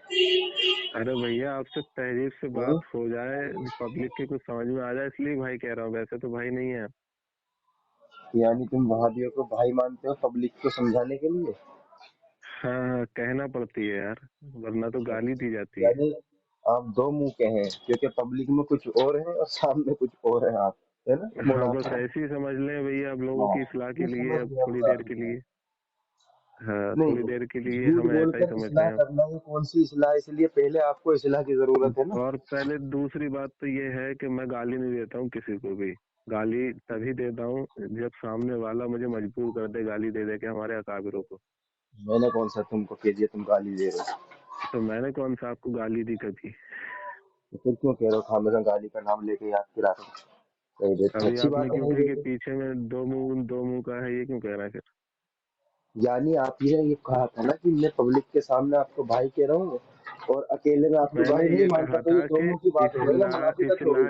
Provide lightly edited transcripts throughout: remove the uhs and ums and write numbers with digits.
अरे भैया आपसे तहजीब से बात हम्म? हो जाए, पब्लिक के कुछ समझ में आ जाए, इसलिए भाई कह रहा हूँ, वैसे तो भाई नहीं है। यानी तुम वहाबियों को भाई मानते हो पब्लिक को समझाने के लिए? हाँ हाँ, कहना पड़ती है यार, वरना तो गाली दी जाती है। यानी आप दो मुंह के हैं, क्योंकि पब्लिक में कुछ और है और सामने कुछ और है आप, है ना हाँ बस मौलाना? ऐसे ही समझ लें भैया, अब लोगों हाँ, की इस्लाह के ये लिए, समझ अब गया थोड़ी पूरा देर के मैं। लिए। हाँ नहीं थोड़ी देर के नहीं, लिए झूठ हम ऐसा ही बोलकर समझ रहे इस्लाह हैं। करना है, कौन सी इस्लाह? इसलिए पहले आपको इस्लाह की जरूरत है ना। और पहले दूसरी बात तो ये है कि मैं गाली नहीं देता हूँ किसी को भी। गाली तभी देता हूँ जब सामने वाला मुझे मजबूर कर दे गाली दे दे के हमारे अकाबिरों को। मैंने कौन सा तुमको कह दिया तुम गाली दे रहे हो? तो मैंने कौन सा आपको गाली दी कभी? तो फिर क्यों कह रहे हो खामेखा गाली का नाम लेके याद दिला रहे हो? कहीं देते अभी अच्छी आपने बात है, क्यों नहीं कही कि देते। पीछे में दो मुंह का है, ये क्यों कह रहा है फिर? यानी आप ये कहा था ना कि मैं पब्लिक के सामने आपको भाई कह रहा हूँ और अकेले में आपको मैंने भाई नहीं ये मानता, कहा तो ये था दो कि मुंह की बात हो गई ना, मुनाफिकत हो गई।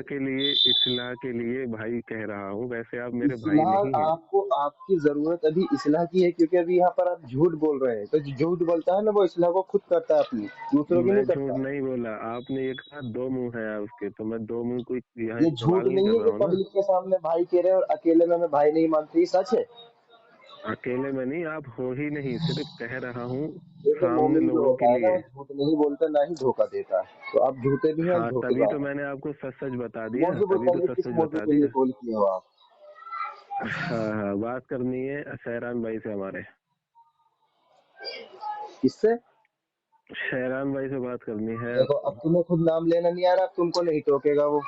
इस्लाह के लिए भाई कह रहा हूँ, वैसे आप मेरे भाई नहीं इस्लाह हैं। आपको, आपकी जरूरत अभी इस्लाह की है, क्योंकि अभी यहाँ पर आप झूठ बोल रहे हैं, तो जो झूठ बोलता है ना वो इस्लाह को खुद करता है अपनी, दूसरों की मैं नहीं झूठ करता। नहीं बोला, आपने ये कहा दो मुंह है उसके, तो मैं दो मुंह को यहाँ ये झूठ इस्तेमाल नहीं नहीं कर है रहा कि हूँ ना। पब्लिक के सामने भाई कह रहे हैं और अकेले में हमें भाई नहीं मानते, ये सच है। अकेले में नहीं, आप हो ही नहीं, सिर्फ कह रहा हूँ देखो सामने मोमिन जो लोगों के होता है ना वो लिए। झूठ नहीं बोलता, ना ही धोखा देता है, तो आप झूठे भी हैं और हाँ तभी तो धोखेबाज हैं। मैंने आपको सच सच बता दिया, मौजूद तभी तो बताइए सच किस सच मौजू बता के लिए दिया। कॉल किए हो आप? हाँ हाँ, बात करनी है सहरान भाई से हमारे। किससे? सहरान भाई से बात करनी है देखो आपको। अब तुम्हें खुद नाम लेना नहीं आ रहा, अब तुमको नहीं टोकेगा वो।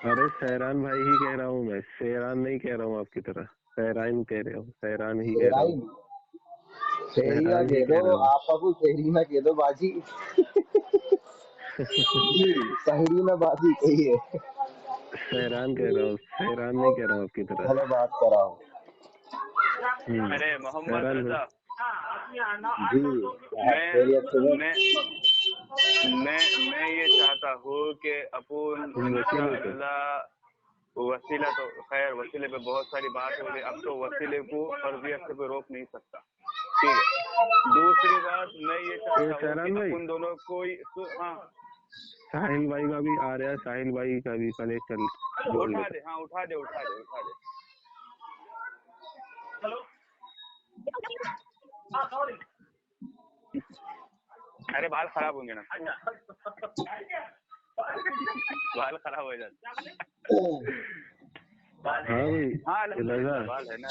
अरे सहरान भाई ही कह रहा हूँ मैं, सहरान नहीं कह रहा हूँ आपकी तरह। सहरान कह रहा हूँ, सहरान ही कह रहा हूँ। शेराइन, शेरीना सहरान ही कह दो, कह रहा हूँ। आप अबू शेरीना कह दो बाजी। सहरीना बाजी कहिए। सहरान कह रहा हूँ, सहरान नहीं कह रहा हूँ आपकी तरह। चलो बात कराओ। अरे मोहम्मद सहरान भाई। रजा, जी आप मैं खैरियत से हो? मैं मैं ये चाहता हूँ कि अपन वसीले पे। इंशाअल्लाह, वसीला तो खैर, वसीले पे बहुत सारी बात हो गई, अब तो वसीले को फर्जियत से कोई रोक नहीं सकता, ठीक है। दूसरी बात मैं ये ए चाहता हूँ कि सहरान भाई, अपन दोनों कोई हाँ, साहिल भाई का भी आ रहा है, साहिल भाई का भी कनेक्ट जोड़ उठा लेते दे, हाँ उठा दे, उठा दे, उठा दे। अरे बाल खराब होंगे ना, बाल खराब हो जाते। हैं। हाँ भाई। हाँ रजा, अल्हम्दुलिल्लाह बाल है ना,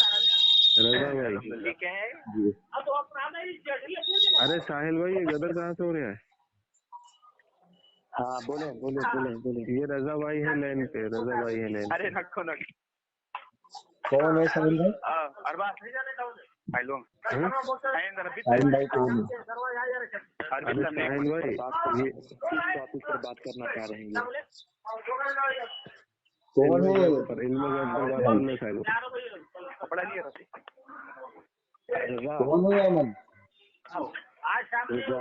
रजा भाई। ठीक है। जी अरे साहिल भाई, ये गदर कहाँ से हो रहा है? हाँ बोले बोले बोले बोले। ये रजा भाई है लाइन पे, रजा भाई है लाइन अरे पे। नखो नख कौन है साहिल भाई? अरबा हेलो हाँ? साहिल भाई कौन है? अरे साहिल पर भाई, बात करना, ये किस टॉपिक पर बात करना चाह रहे हैं ये? कौन इल्म है? गैब पर, इल्म गैब पर बात करना साहिल भाई। कपड़ा नहीं है रजा, कौन है अमन? रजा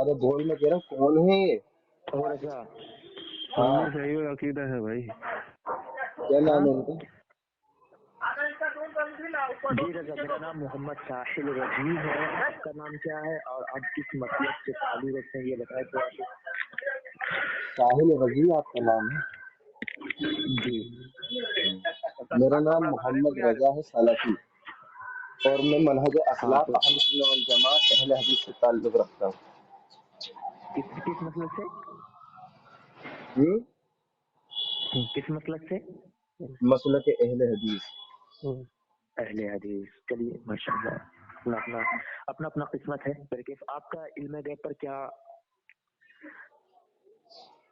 अरे बोल, मैं कह रहा हूँ कौन है ये? और रजा। सुन्नी हाँ, सही और अकीदा है भाई। क्या नाम हाँ है उनका? जी रजा, मेरा नाम मोहम्मद साहिल रजी है। आपका नाम क्या है और आप किस मतलब से ताल्लुक रखते हैं ये बताएं थोड़ा सा। साहिल रजी आपका नाम है? जी। मेरा नाम कपड़ा बता दे मोहम्मद तू यार। रजा है सलाफी, और मैं मनहज हाँ असलाफ तो अहल सुन्नत वल जमात अहले हदीस से ताल्लुक रखता हूँ। किस किस मतलब से? हम्म? किस मतलब से? मसलक अहले हदीस। अहले हदीस, चलिए माशाल्लाह, अपना अपना अपना अपना किस्मत है। पर किस आपका इल्म गैब पर क्या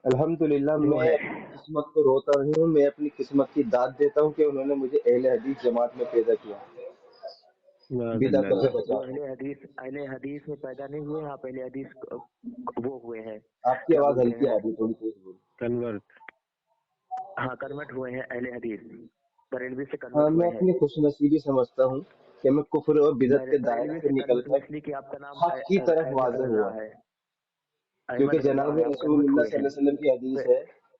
अल्हम्दुलिल्लाह, वो मैं है? अपनी किस्मत को रोता नहीं हूँ, मैं अपनी किस्मत की दाद देता हूँ कि उन्होंने मुझे अहले हदीस जमात में पैदा किया, बिदअतों से माशाल्लाह। वो बचा के। अहले हदीस में पैदा नहीं हुए, आप अहले हदीस वो हुए हैं, आपकी क्या आवाज बोलते हल्की आ हैं? रही है, थोड़ी तेज बोलो। कन्वर्ट। हाँ कन्वर्ट हुए हैं अहले हदीस, बरेलवी से हाँ, कन्वर्ट मैं हुए हैं। अपनी खुशनसीबी समझता हूँ कि मैं कुफ्र और बिदअत के दायरे बरेलवी से से कन्वर्ट हुए निकलकर इसलिए कि आपका नाम हक की तरफ वाज़ेह रजा हुआ, है, क्योंकि अहमद रजा जनाब है, आप कन्वर्ट रसूलुल्लाह हुए सल्लल्लाहु हैं। अलैहि वसल्लम की हदीस है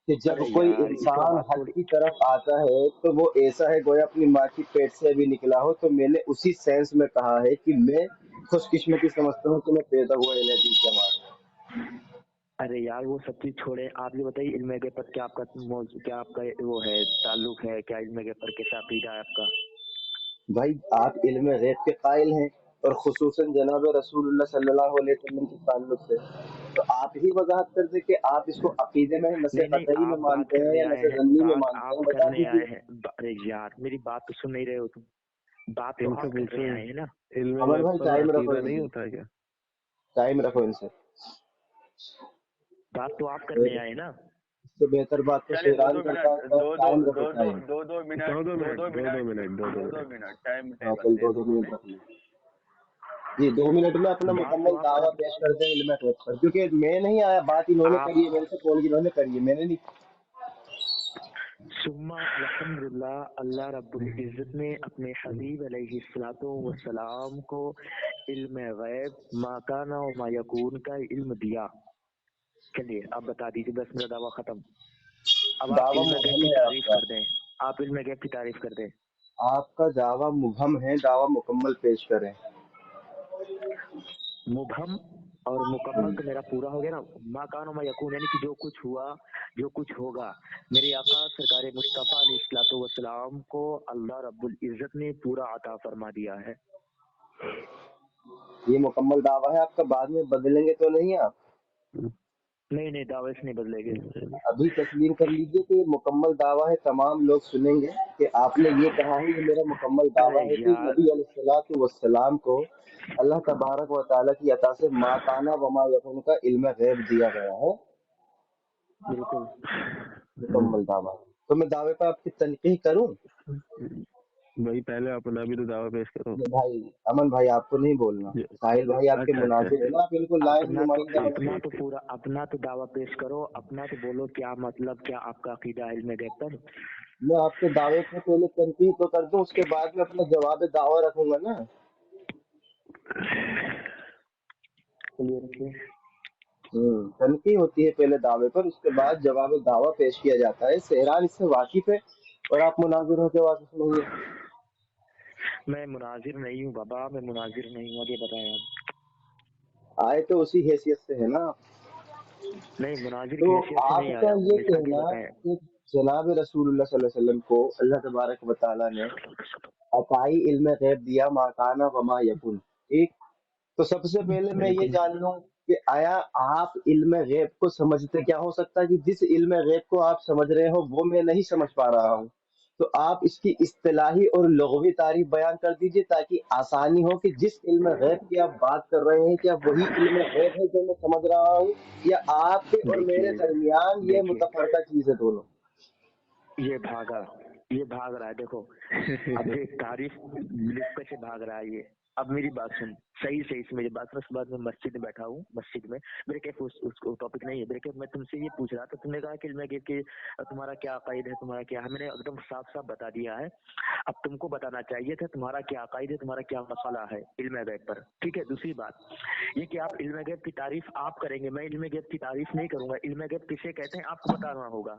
کہ جب अरे کوئی यार इसको انسان आवाज حق थोड़ी کی طرف آتا ہے تو وہ ایسا ہے گویا اپنی ماں کی پیٹ سے ابھی نکلا ہو. تو میں نے اسی سینس میں کہا ہے کہ میں خوش قسمتی سمجھتا ہوں کہ میں پیدا ہوا اہل حدیث جماعت میں. अरे यार वो सब चीज छोड़े, आप ये बताइए इल्म गैब पर क्या आपका मौजू क्या आपका वो है ताल्लुक है, क्या इल्म गैब पर कैसा अकीदा है आपका؟ بھائی آپ علم غیب کے قائل ہیں اور خصوصاً جناب رسول اللہ صلی اللہ علیہ وسلم کے تعلق سے. تو آپ ہی وضاحت کر دیں کہ آپ اس کو عقیدے میں نسل نہیں نہیں قطعی میں آپ بات مانتے ہیں کرنے یا آئے نسل ہیں, ضمنی میں بات مانتے ہیں, آپ بتا کرنے دیجیے. آئے ہیں. ارے یار میری بات تو سن نہیں رہے ہو تم, بات تو ان سے آپ کرنے پوچھیں آئے ہیں نا. علم امن غیب بھائی پر ٹائم رکھو عقیدہ ان نہیں سے, ہوتا ہے کیا؟ ٹائم رکھو ان سے. بات تو آپ کرنے آئے نا. اس سے بہتر بات تو چلیے دو شیران دو کرتا منٹ ہے. دو دو ٹائم رکھو, دو دو ٹائم. دو دو منٹ دو دو دو منٹ دو منٹ منٹ دو دو دو دو منٹ منٹ ٹائم ہاں ٹیبل چل دے 2 دو منٹ ہمیں. رکھ لیں. جی 2 منٹ میں اپنا بات تو مکمل آپ دعویٰ کر پیش کرتے ہیں علم غیب پر, کیونکہ میں نہیں آیا, بات انہوں نے آپ کری ہے میرے سے, کال انہوں نے کری ہے, میں نے نہیں. ثم الحمدللہ اللہ رب العزت نے اپنے حبیب علیہ الصلوۃ والسلام کو علم غیب ما کان و ما یکون کا علم دیا. چلیے آپ بتا دیجیے, بس میرا دعویٰ ختم. اب آپ دعویٰ علم غیب مبہم کی ہے آپ تعریف کا, کر دیں, آپ علم غیب کی تعریف کر دیں. آپ کا دعویٰ مبہم ہے, دعویٰ مکمل پیش کریں. مبہم اور مکمل تو میرا پورا ہو گیا نا. ما کان و ما یکون یعنی کہ جو کچھ ہوا جو کچھ ہوگا, میرے آقا سرکار مصطفیٰ علیہ الصلوۃ والسلام کو اللہ رب العزت نے پورا عطا فرما دیا ہے. یہ مکمل دعویٰ ہے آپ کا, بعد میں بدلیں گے تو نہیں آپ؟ نہیں نہیں دعوے سے نہیں بدلے گے. ابھی تسلیم کر لیجئے کہ یہ مکمل دعویٰ ہے, تمام لوگ سنیں گے کہ آپ نے یہ کہا ہے, یہ میرا مکمل ارے دعویٰ ہے کہ یار نبی علیہ الصلوۃ والسلام کو اللہ تبارک و تعالیٰ کی عطا سے ما کانا و ما یکون کا علم غیب دیا گیا ہے. بالکل. مکمل دعویٰ. تو میں دعوے پر آپ کی تنقیح کروں؟ بھائی پہلے اپنا بھی تو دعویٰ پیش کرو. یہ بھائی امن بھائی آپ کو نہیں بولنا, ساحل بھائی آپ کے اچھا اچھا مناظر ہے نا, آپ ان کو لائیو نمائندہ اپنا بنائیں. تو پورا اپنا تو دعویٰ پیش کرو, اپنا تو بولو کیا مطلب, کیا آپ کا عقیدہ ہے علم غیب پر. میں آپ کے دعوے پہ پہلے تنقید تو کر دوں, اس کے بعد میں اپنا جواب دعویٰ رکھوں گا نا. چلیے رکھیے. تنقید ہوتی ہے پہلے دعوے پر, اس کے بعد جواب دعویٰ پیش کیا جاتا ہے. سہران اس سے واقف ہے اور آپ مناظر ہو کے واقف نہیں ہے. میں مناظر نہیں ہوں بابا, میں مناظر نہیں ہوں, یہ بتائیں آپ. آئے تو اسی حیثیت سے ہے نا. نہیں مناظر تو کی حیثیت سے آپ نہیں کا آیا ہوں, یہ میرے ساتھ یہ کہنا بتائیں. کہ جناب رسول اللہ صلی اللہ علیہ وسلم کو اللہ تبارک و تعالیٰ نے عطائی علم غیب دیا, ما کانا و ما یکون, ٹھیک. تو سب سے پہلے میں یہ بالکل. جان لوں کہ آیا آپ علم غیب کو سمجھتے, کیا ہو سکتا ہے کہ جس علم غیب کو آپ سمجھ رہے ہو وہ میں نہیں سمجھ پا رہا ہوں. تو آپ اس کی اصطلاحی اور لغوی تعریف بیان کر دیجئے تاکہ آسانی ہو کہ جس علم غیب کی آپ بات کر رہے ہیں کیا وہی علم غیب ہے جو میں سمجھ رہا ہوں, یا آپ کے اور میرے دیکھیے درمیان یہ دیکھیے متفرقہ چیز ہے دونوں. یہ بھاگ رہا ہے, دیکھو اب یہ تعریف لکھ کر سے بھاگ رہا ہے یہ. اب میری بات سن, صحیح سے میری بات سن. اس کے بعد میں مسجد میں بیٹھا ہوں, مسجد میں میرے کیف اس کو ٹاپک نہیں ہے. میرے کیف میں تم سے یہ پوچھ رہا تھا, تم نے کہا کہ علم غیب کہ تمہارا کیا عقائد ہے, تمہارا کیا ہے. میں نے ایک دم صاف صاف بتا دیا ہے. اب تم کو بتانا چاہیے تھا تمہارا کیا عقائد ہے, تمہارا کیا مسئلہ ہے علم غیب پر, ٹھیک ہے. دوسری بات یہ کہ آپ علم غیب کی تعریف آپ کریں گے, میں علم غیب کی تعریف نہیں کروں گا. علم غیب کسے کہتے ہیں آپ کو بتانا ہوگا,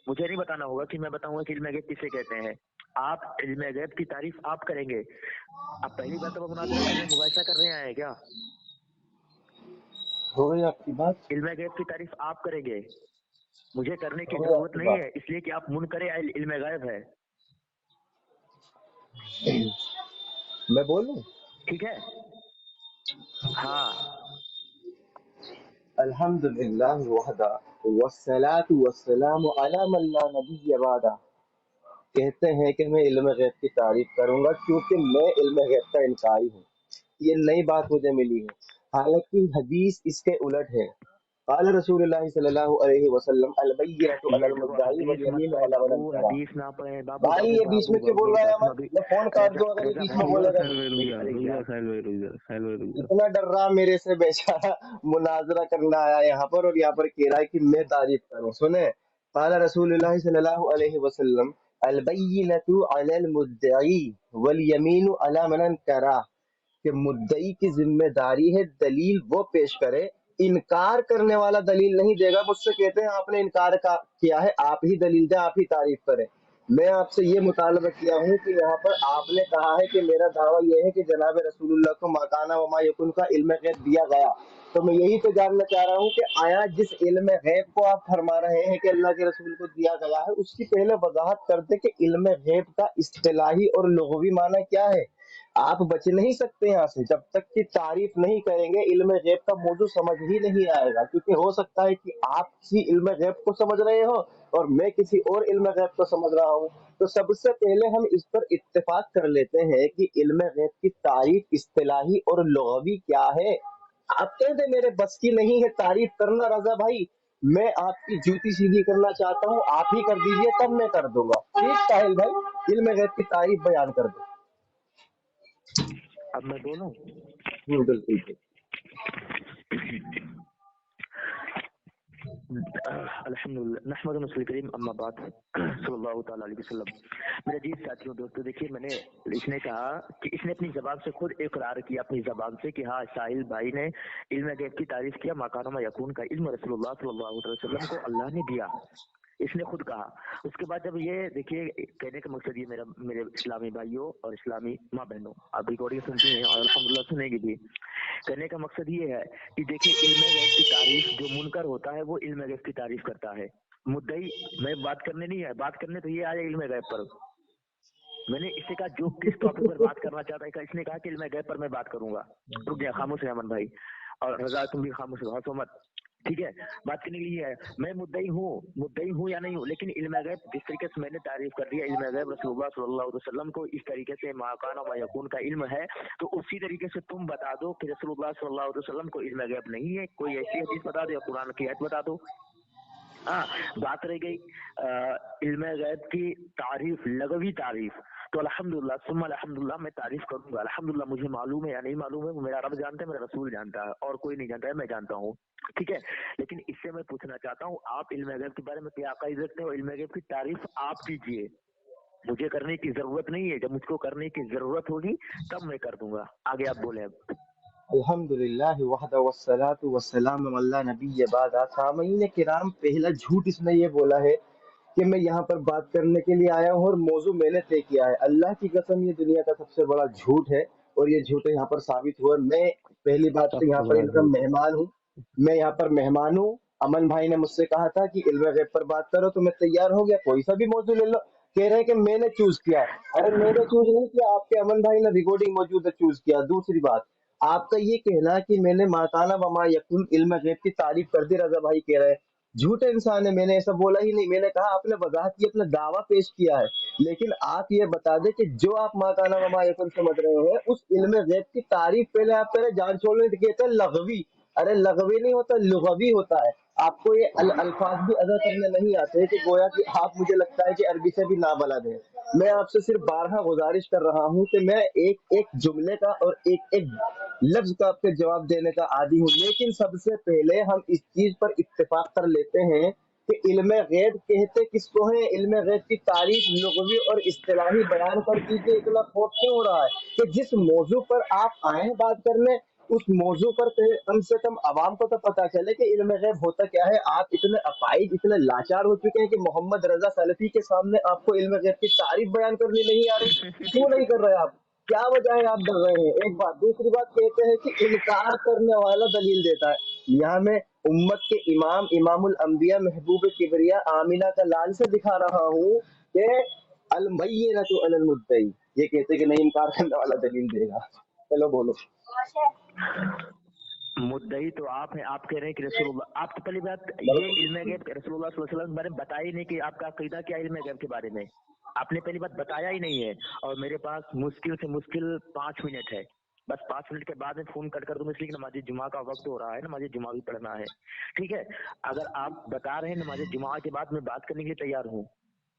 مجھے نہیں بتانا ہوگا کہ میں بتاؤں گا کہ علم غیب کسے کہتے ہیں. آپ علم غیب کی تعریف آپ کریں گے. اب پہلی بات تو مناظرہ کرنے مباحثہ کرنے آئے ہیں کیا؟ ہو گئی آپ کی بات, علم غیب کی تعریف آپ کریں گے, مجھے کرنے کی ہو گئی آپ ضرورت کی نہیں بات. ہے, اس لیے کہ آپ منکر علم غیب ہے. میں بولوں؟ ٹھیک ہے, ہاں. الحمد للہ وحدہ والصلاة والسلام علی من لا نبی بعدہ. کہتے ہیں کہ میں علم غیب کی تعریف کروں گا کیونکہ میں علم غیب کا انکاری ہوں. یہ نئی بات مجھے ملی ہے, حالانکہ حدیث اس کے الٹ ہے. قال رسول اللہ صلی اللہ علیہ وسلم البینۃ علی یہ دیکھو المدعی حدیث مت والیمین پڑھے علی من بابو, انکر. حدیث نہ پڑھے بابو. بھائی بابو یہ بیچ میں بابو کیوں بابو بول میری رہا ہے بات سنو امن, ابھی. میں فون کاٹ رضا دوں اگر یہ رضا بیچ میں بھائی, رک جاؤ بولے گا ساحل تو. بھائی, رک جاؤ ارے رک یار جاؤ ساحل بھائی, رک جاؤ ساحل بھائی, رک جاؤ. اتنا ڈر رہا میرے سے بیچارہ, مناظرہ کرنا آیا یہاں پر اور یہاں پر کہہ رہا ہے کہ میں تعریف کروں. سنیں, قال رسول اللہ صلی اللہ علیہ وسلم البینۃ علی المدعی والیمین علی من انکر, کہ مدعی کی ذمہ داری ہے دلیل وہ پیش کرے इनकार करने वाला दलील नहीं देगा। मुझसे कहते हैं आपने इनकार किया है, आप ही दलील दें, आप ही तारीफ करें। मैं आपसे ये मुतालबा किया हूँ कि यहाँ पर आपने कहा है कि मेरा दावा यह है कि जनाब रसूलुल्लाह को माकाना वमा यकुन का इल्म गैब दिया गया। तो मैं यही तो जानना चाह रहा हूँ कि आया जिस इल्म गैब को आप फरमा रहे हैं कि अल्लाह के रसूल को दिया गया है, उसकी पहले वजाहत कर दे कि इल्म गैब का इस्तिलाही और लुग़वी माना क्या है। आप बच नहीं सकते यहाँ से, जब तक कि तारीफ नहीं करेंगे इल्म गैब का मौजू समझ ही नहीं आएगा। क्योंकि हो सकता है कि आप किसी इल्म गैब को समझ रहे हो और मैं किसी और इल्म गैब को समझ रहा हूँ। तो सबसे पहले हम इस पर इत्तेफाक कर लेते हैं कि इल्म गैब की तारीफ इस्तिलाही और लुग़वी क्या है। आप कह दे मेरे बस की नहीं है तारीफ करना रजा भाई, मैं आपकी जूती सीधी करना चाहता हूँ, आप ही कर दीजिए तब मैं कर दूंगा। ठीक साहिल भाई, इल्म गैब की तारीफ बयान कर दो। अब मैं बोलूं? बिल्कुल। अल्हम्दुलिल्लाह नहमदुहु व नस्तईनुहु करीम अम्मा बाद सल्लल्लाहु तआला अलैहि वसल्लम। मेरे अजीज साथियों दोस्तों, देखिए मैंने इसने कहा कि इसने अपनी जबान से खुद इकरार किया अपनी जबान से कि हाँ साहिल भाई ने इल्म गैब की तारीफ किया, माकाना मा यकून का इल्म रसूलुल्लाह सल्लल्लाहु अलैहि वसल्लम को अल्लाह ने दिया, इसने खुद कहा। उसके बाद जब ये देखिए कहने का मकसद ये मेरे इस्लामी भाइयों और इस्लामी माँ बहनों, आप रिकॉर्डिंग सुनती हैं और अल्हम्दुलिल्लाह सुनेगी भी। कहने का मकसद ये है कि देखिए इल्म गैब की तारीफ जो मुनकर होता है वो इल्म गैब की तारीफ करता है। मुद्दई मैं बात करने नहीं है, बात करने तो ये आया इल्म गैब पर। मैंने इससे कहा जो किस टॉपिक पर बात करना चाहता है, इसने कहा कि इल्म गैब पर मैं बात करूंगा। रुक गया, खामोश है अमन भाई, और रजा तुम भी खामोश हो, हंसो मत, ठीक है। बात करने के लिए है, मैं मुद्दई हूँ या नहीं हूँ, लेकिन इल्म गैब जिस तरीके से मैंने तारीफ कर दिया इल्म गैब रसूलुल्लाह सल्लल्लाहु अलैहि वसल्लम को इस तरीके से मा काना मा यकून का इल्म है, तो उसी तरीके से तुम बता दो कि रसूलुल्लाह सल्लल्लाहु अलैहि वसल्लम को इल्म गैब नहीं है। कोई ऐसी हदीस बता दो या कुरान की आयत बता दो। हाँ, बात रह गई इल्म गैब की तारीफ, लगवी तारीफ, तो अल्हम्दुलिल्लाह सुम्मा अल्हम्दुलिल्लाह मैं तारीफ करूंगा। अल्हम्दुलिल्लाह मुझे मालूम है या नहीं मालूम है वो मेरा रब जानता है, मेरा रसूल जानता है, और कोई नहीं जानता है, मैं जानता हूँ, ठीक है। लेकिन इससे मैं पूछना चाहता हूँ आप इल्म गैब के बारे में क्या अक़ीदा रखते हो? इल्म गैब की तारीफ आप कीजिए, मुझे करने की जरूरत नहीं है, जब मुझको करने की जरूरत होगी तब मैं कर दूंगा। आगे आप बोले। अब अल्हम्दुलिल्लाह वहदा वस्सलातु वस्सलामु अला नबिय्य बादा। सामईन किराम, पहला झूठ इसने ये बोला है कि मैं यहाँ पर बात करने के लिए आया हूँ और मौजू मैंने तय किया है। अल्लाह की कसम ये दुनिया का सबसे बड़ा झूठ है और ये झूठ यहाँ पर साबित हुआ। मैं पहली बात तो यहाँ पर इनका मेहमान हूँ, मैं यहाँ पर मेहमान हूँ। अमन भाई ने मुझसे कहा था कि इल्म गैब पर बात करो तो मैं तैयार हो गया, कोई सा भी मौजू ले लो। कह रहे हैं कि मैंने चूज किया है, अरे मैंने चूज नहीं किया, आपके अमन भाई ने रिकॉर्डिंग मौजूद है चूज किया। दूसरी बात, आपका ये कहना कि मैंने माकाना वमा यकुन इल्म गैब की तारीफ कर दी, रजा भाई कह रहे हैं झूठे इंसान है, मैंने ऐसा बोला ही नहीं। मैंने कहा आपने वजाहत की, अपना दावा पेश किया है, लेकिन आप ये बता दें कि जो आप माकाना वमा यकुन समझ रहे हैं उस इल्म गैब की तारीफ पहले आप करें। जान छोड़ने कहते हैं लगवी, अरे लगवी नहीं होता, लुगवी होता है। आपको ये अल्फाज भी अदा करने नहीं आते कि गोया कि आप, मुझे लगता है कि अरबी से भी ना बलद है। मैं आपसे सिर्फ बारहा गुजारिश कर रहा हूँ कि मैं एक एक जुमले का और एक एक लफ्ज का आपके जवाब देने का आदी हूँ, लेकिन सबसे पहले हम इस चीज पर इत्तेफाक कर लेते हैं कि इल्म गैब कहते किसको है। इल्म गैब की तारीफ लुग़वी और इस्तिलाही बयान कर दीजिए। इतना खौफ क्यों हो रहा है कि जिस मौजू पर आप आए हैं बात करने, उस मौजू पर कम से कम आवाम को तो पता चले कि इल्म गैब होता क्या है। आप इतने अपाइज, इतने लाचार हो चुके हैं कि मोहम्मद रजा सलफी के सामने आपको इल्म गैब की तारीफ बयान करनी नहीं आ रही। क्यों नहीं कर रहे आप? क्या वजह है आप डर रहे हैं? एक बात। दूसरी बात, कहते हैं कि इनकार करने वाला दलील देता है। यहाँ मैं उम्मत के इमाम, इमामुल अंबिया, महबूब किबरिया, आमिना का लाल से दिखा रहा हूँ कि अल मय्यिनतु अलल मुद्दई, ये कहते हैं कि नहीं इनकार करने वाला दलील देगा। चलो बोलो। मुद्दई तो आप हैं, आप कह रहे हैं कि रसूलुल्लाह, आप तो पहली बात ये इल्म गैब रसूलुल्लाह सल्लल्लाहु अलैहि वसल्लम के बारे में बताया ही नहीं कि आपका अकीदा क्या इल्म गैब के बारे में, आपने पहली बात बताया ही नहीं है। और मेरे पास मुश्किल से मुश्किल 5 मिनट है, बस 5 मिनट के बाद में फोन कट कर दूंगा, इसलिए नमाज जुमा का वक्त हो रहा है, नमाज जुमा भी पढ़ना है, ठीक है। अगर आप बता रहे हैं नमाज जुमा के बाद मैं बात करने के लिए तैयार हूँ,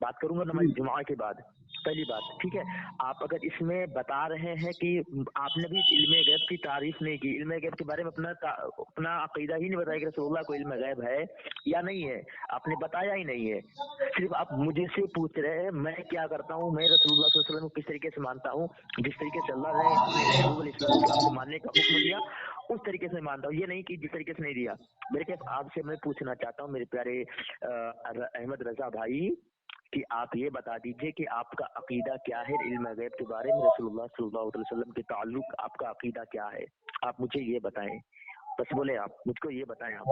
बात करूंगा नमाज जुमा के बाद, पहली बात, ठीक है। आप अगर इसमें बता रहे हैं कि आपने भी इल्म गैब की तारीफ नहीं की, इल्म गैब के बारे में अपना अकीदा ही नहीं बताया कि रसूलुल्लाह को इल्म गैब है या नहीं है, आपने बताया ही नहीं है। सिर्फ आप मुझे से पूछ रहे हैं मैं क्या करता हूँ, मैं रसूलुल्लाह सल्लल्लाहु अलैहि वसल्लम को किस तरीके से मानता हूँ, जिस तरीके से अल्लाह ने अपने महबूब अलैहिस्सलाम को मानने का हुक्म दिया उस तरीके से मानता हूँ, ये नहीं कि जिस तरीके से नहीं दिया। मेरे के आपसे मैं पूछना चाहता हूँ मेरे प्यारे अहमद रजा भाई कि आप ये बता दीजिए कि आपका अकीदा क्या है इल्म गैब के बारे में, रसूलुल्लाह सल्लल्लाहु अलैहि वसल्लम के ताल्लुक आपका अकीदा क्या है, आप मुझे ये बताएं, बस बोले आप मुझको ये बताएं आप।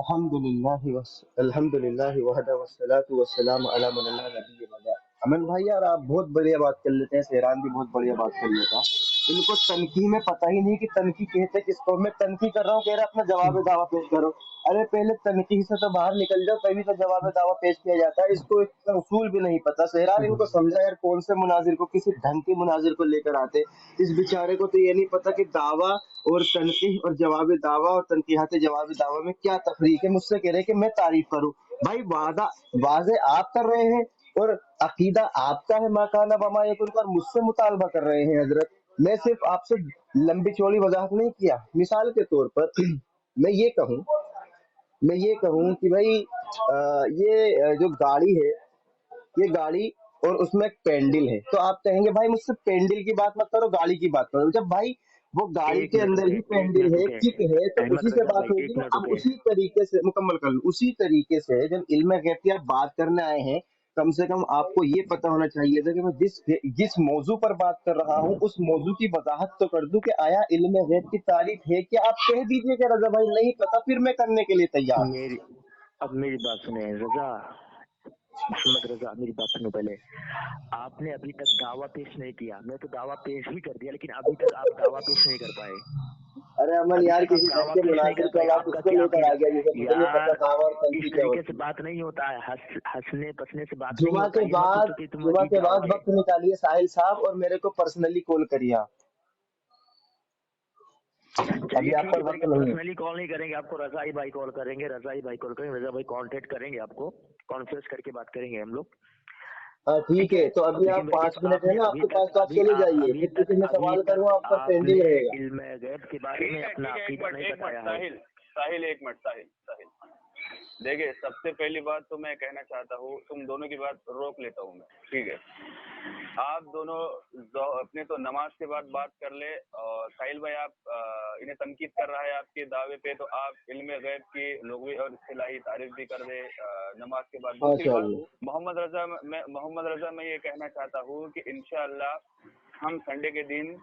अल्हम्दुलिल्लाह वहदा वस्सलातु वस्सलामु अला मन ला नबिय्य बअदा। अमन भाई यार आप बहुत बढ़िया बात कर लेते हैं, सहरान भी बहुत बढ़िया बात कर लेता। इनको तनकी में पता ही नहीं कि तनकी कहते किसको। मैं तनकी कर रहा हूँ, कह रहा अपना जवाब दावा पेश करो। अरे पहले तनकी से तो बाहर निकल जाओ, तभी तो जवाब दावा पेश किया जाता है। इसको इसका उसूल भी नहीं पता। सहरान इनको समझा यार, कौन से मुनाजिर को, किसी ढंग के मुनाजिर को लेकर आते। इस बेचारे को तो ये नहीं पता कि दावा और तनकीह और जवाब दावा और तनकीहात जवाब दावा में क्या तफरीक है। मुझसे कह रहे हैं कि मैं तारीफ करूं। भाई वादा वाजे आप कर रहे हैं और अकीदा आपका है माकाना बमा यकुन का, और मुझसे मुतालबा कर रहे हैं हजरत। मैं सिर्फ आपसे लंबी चौड़ी वजाहत नहीं किया। मिसाल के तौर पर मैं ये कहूँ कि भाई जो गाड़ी है, ये गाड़ी और उसमें एक पेंडिल है, तो आप कहेंगे भाई मुझसे पेंडिल की बात मत करो, गाड़ी की बात करो। जब भाई वो गाड़ी एक के मिनट अंदर रुके, ही एक पेंडिल मिनट है, रुके, किक है, तो अहमद उसी से रजा बात भाई होगी एक ना। मिनट अब रुके। उसी तरीके से मुकम्मल कर लूं, उसी तरीके से जब इल्म गैब की आप बात करने आए हैं, कम से कम आपको ये पता होना चाहिए था कि मैं जिस मौजू पर बात कर रहा हूँ उस मौजू की वजाहत तो कर दूं कि आया इल्म गैब की तारीफ है क्या। आप कह दीजिए कि रजा भाई नहीं पता, फिर मैं करने के लिए तैयार हूँ। मेरी अब मेरी बात सुने रजा, मोहम्मद रजा मेरी बात सुनो पहले। आपने अभी तक दावा पेश नहीं किया, मैं तो दावा पेश भी कर दिया, लेकिन अभी तक आप दावा पेश नहीं कर पाए। अरे अमन अभी यार, तक आप किसी ढंग दावा के पेश नहीं मुनाजिर कर को पाए, अब आप आपका उसको क्या लेकर आ अकीदा। गया जिसे मुझे नहीं पता यार दावा और तनकी इस क्या तरीके से होती है। बात नहीं होता है, हंसने पसने से बात नहीं जुमा होता के है, ये मत बाद सोचो कि तुम जुमा अजीब के बाद जाओगे। वक्त निकालिए साहिल साहब और मेरे को पर्सनली कॉल करिए आप। चलिए अभी आप ठीक है, पर मेरे वक्त को नहीं है। पर्सनली कॉल नहीं करेंगे, आपको रजाई भाई कॉल करेंगे, रजा भाई कांटेक्ट करेंगे, आपको कॉन्फ्रेंस करके बात करेंगे हम लोग, हाँ ठीक ठीक है, है। तो अभी लेकिन आप मेरे 5 को मिनट है आपने ना अभी आपके पास, तक तो आप चले जाइए, फिर कुछ मैं सवाल करूँ आपका पेंडिंग आपने रहेगा। इल्म गैब के बारे में अपना अकीदा नहीं एक मिनट बताया है। साहिल एक मिनट साहिल देखिए, सबसे पहली बात तो मैं कहना चाहता हूँ, तुम दोनों की बात रोक लेता हूँ मैं, ठीक है। आप दोनों अपने तो नमाज के बाद बात कर ले, और साहिल भाई आप इन्हें तनकीद कर रहा है आपके दावे पे, तो आप इल्म गैब की लुग़वी और इस्तिलाही तारीफ भी कर दे नमाज के बाद। दूसरी बात, माशाअल्लाह। मोहम्मद रजा मैं ये कहना चाहता हूँ कि इंशाअल्लाह हम संडे के दिन